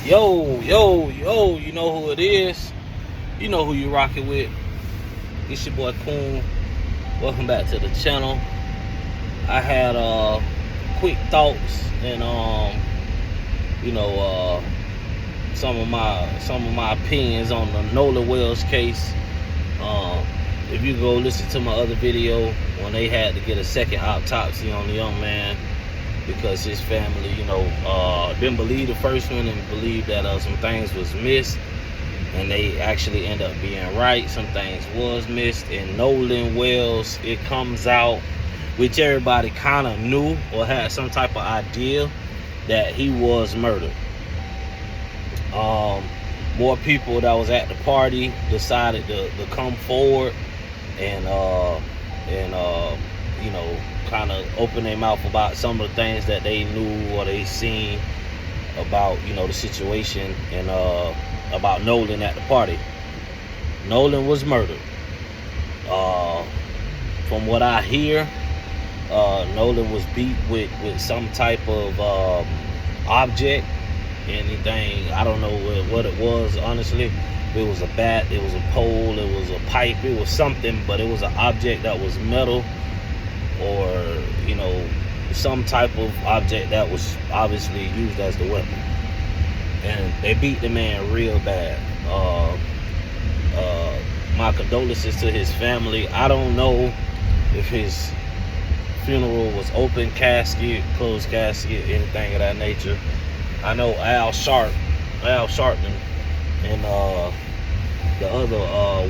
Yo, you know who it is. You know who you rocking with. It's your boy Coon. Welcome back to the channel. I had quick thoughts and some of my opinions on the Nolan Wells case. If you go listen to my other video when they had to get a second autopsy on the young man because his family, didn't believe the first one and believed that some things was missed, and they actually end up being right. Some things was missed. And Nolan Wells, it comes out, which everybody kind of knew or had some type of idea that he was murdered. More people that was at the party decided to come forward and kind of open their mouth about some of the things that they knew or they seen about, the situation and about Nolan at the party. Nolan was murdered. From what I hear, Nolan was beat with some type of object. Anything, I don't know what it was, honestly. It was a bat, it was a pole, it was a pipe, it was something, but it was an object that was metal or, some type of object that was obviously used as the weapon. And they beat the man real bad. My condolences to his family. I don't know if his funeral was open casket, closed casket, anything of that nature. I know Al Sharpton, and the other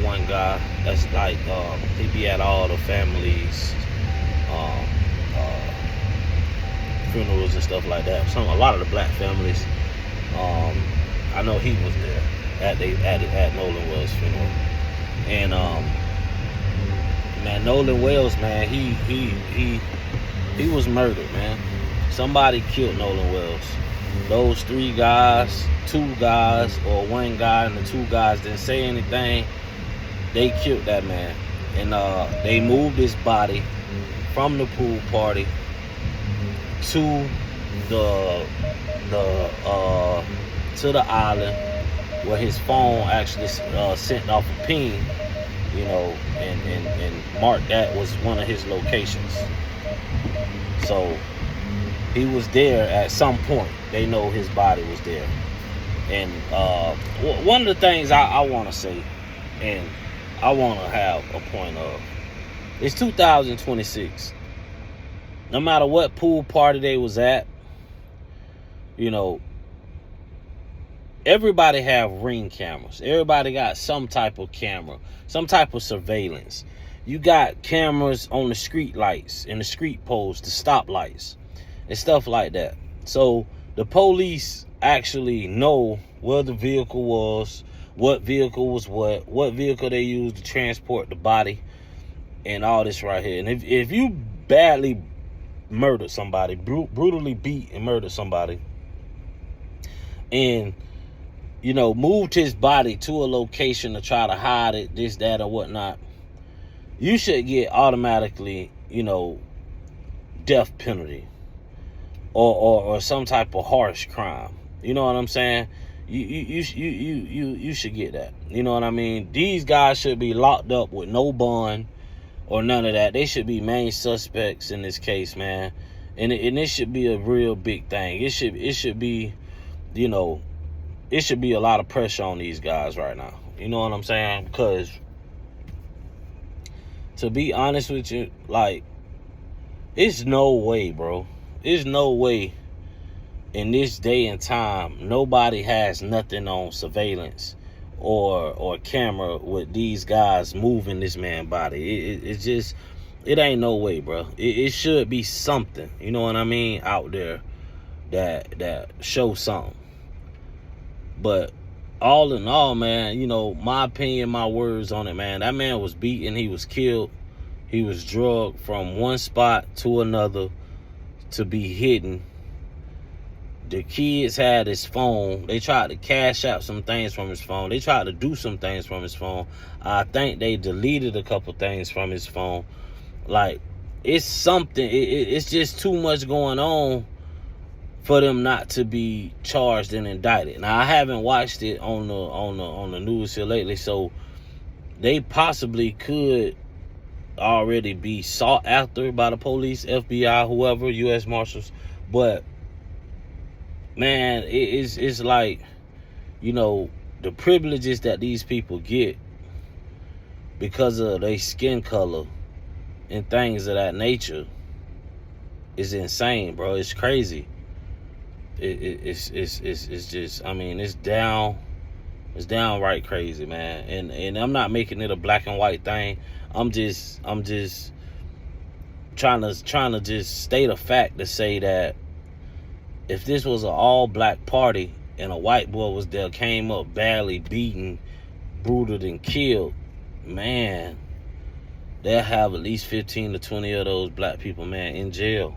one guy that's like he be at all the families' funerals and stuff like that. A lot of the black families. I know he was there at Nolan Wells' funeral, and man, Nolan Wells, man, he was murdered, man. Somebody killed Nolan Wells. Those two guys, or one guy and the two guys didn't say anything. They killed that man, and they moved his body from the pool party to the island where his phone actually sent off a ping, and marked that was one of his locations. So he was there at some point. They know his body was there. And one of the things I want to say, and I want to have a point of, it's 2026. No matter what pool party they was at, everybody have ring cameras. Everybody got some type of camera, some type of surveillance. You got cameras on the street lights and the street poles, the stoplights, and stuff like that. So the police actually know where the vehicle was, what vehicle was what vehicle they used to transport the body, and all this right here. And if you badly murdered somebody, brutally beat and murdered somebody, and moved his body to a location to try to hide it, this, that, or whatnot, you should get automatically, death penalty. Or some type of harsh crime. You know what I'm saying? You should get that. You know what I mean? These guys should be locked up with no bond or none of that. They should be main suspects in this case, man. And it should be a real big thing. It should be, it should be a lot of pressure on these guys right now. You know what I'm saying? Because to be honest with you, like, it's no way, bro. There's no way in this day and time nobody has nothing on surveillance or camera with these guys moving this man's body. It's just, it ain't no way, bro. It should be something, you know what I mean, out there that shows something. But all in all, man, my opinion, my words on it, man, that man was beaten, he was killed, he was drugged from one spot to another to be hidden. The kids had his phone. They tried to cash out some things from his phone. They tried to do some things from his phone. I think they deleted a couple things from his phone. Like, it's something. It's just too much going on for them not to be charged and indicted. Now I haven't watched it on the news here lately, so they possibly could already be sought after by the police, FBI, whoever, U.S. Marshals. But man, it's like, you know, the privileges that these people get because of their skin color and things of that nature is insane, bro. It's crazy. It's just, I mean, it's downright crazy, man. And I'm not making it a black and white thing. I'm just trying to just state a fact to say that if this was an all black party and a white boy was there, came up badly beaten, brutaled, and killed, man, they'll have at least 15 to 20 of those black people, man, in jail.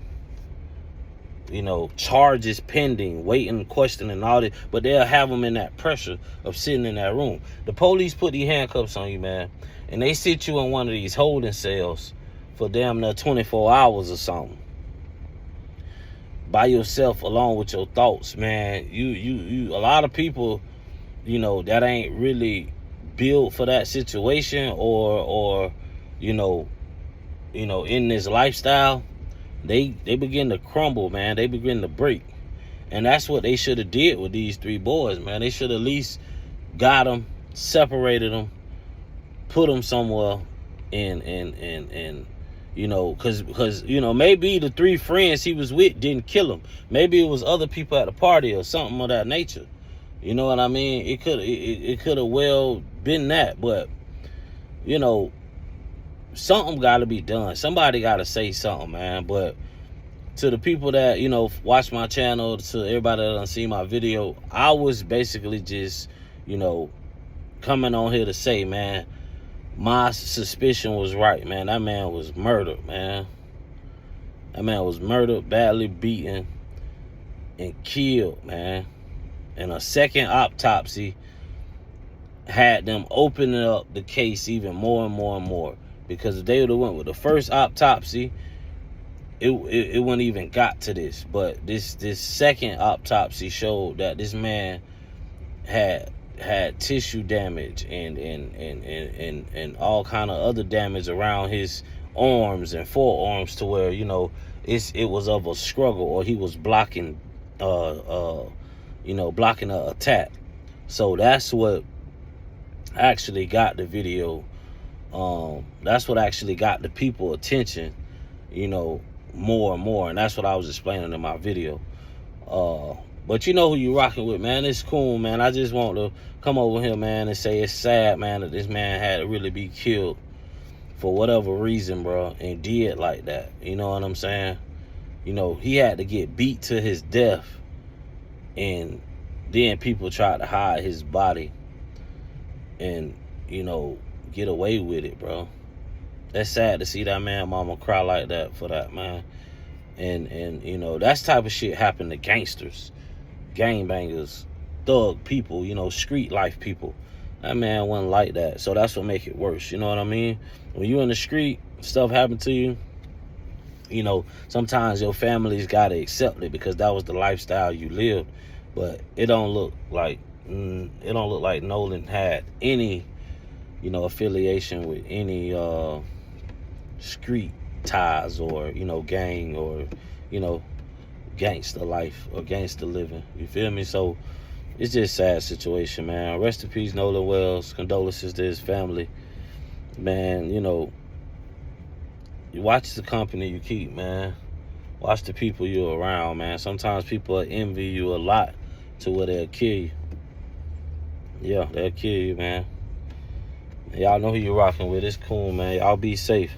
You know, charges pending, waiting, questioning, all that, but they'll have them in that pressure of sitting in that room. The police put these handcuffs on you, man, and they sit you in one of these holding cells for damn near 24 hours or something. By yourself, along with your thoughts, man. You a lot of people, you know, that ain't really built for that situation or you know, in this lifestyle, they begin to crumble, man. They begin to break. And that's what they should have did with these three boys, man. They should at least got them, separated them, put them somewhere, and you know, because you know, maybe the three friends he was with didn't kill him. Maybe it was other people at the party or something of that nature. You know what I mean? It could have well been that, but you know, something got to be done. Somebody got to say something, man. But to the people that, you know, watch my channel, to everybody that done see my video, I was basically just, you know, coming on here to say, man, my suspicion was right, man. That man was murdered, man. That man was murdered, badly beaten, and killed, man. And a second autopsy had them opening up the case even more and more and more. Because if they would have went with the first autopsy, it wouldn't even got to this. But this second autopsy showed that this man had tissue damage and all kind of other damage around his arms and forearms, to where, you know, it was of a struggle, or he was blocking blocking an attack. So that's what actually got the video. That's what actually got the people attention, you know, more and more. And that's what I was explaining in my video. But you know who you rocking with, man. It's cool, man. I just want to come over here, man, and say it's sad, man, that this man had to really be killed for whatever reason, bro, and did like that. You know what I'm saying? You know, he had to get beat to his death, and then people tried to hide his body and, you know, get away with it, bro. That's sad to see that man mama cry like that for that, man. And you know, that's type of shit happen to gangsters, gangbangers, thug people, you know, street life people. That man wasn't like that. So that's what make it worse. You know what I mean? When you in the street, stuff happen to you, you know, sometimes your family's got to accept it because that was the lifestyle you lived. But it don't look like Nolan had any, you know, affiliation with any street ties or, you know, gang or, you know, gangster life or gangster living. You feel me? So it's just a sad situation, man. Rest in peace, Nolan Wells. Condolences to his family. Man, you know, you watch the company you keep, man. Watch the people you're around, man. Sometimes people envy you a lot to where they'll kill you. Yeah, they'll kill you, man. Y'all know who you're rocking with. It's cool, man. Y'all be safe.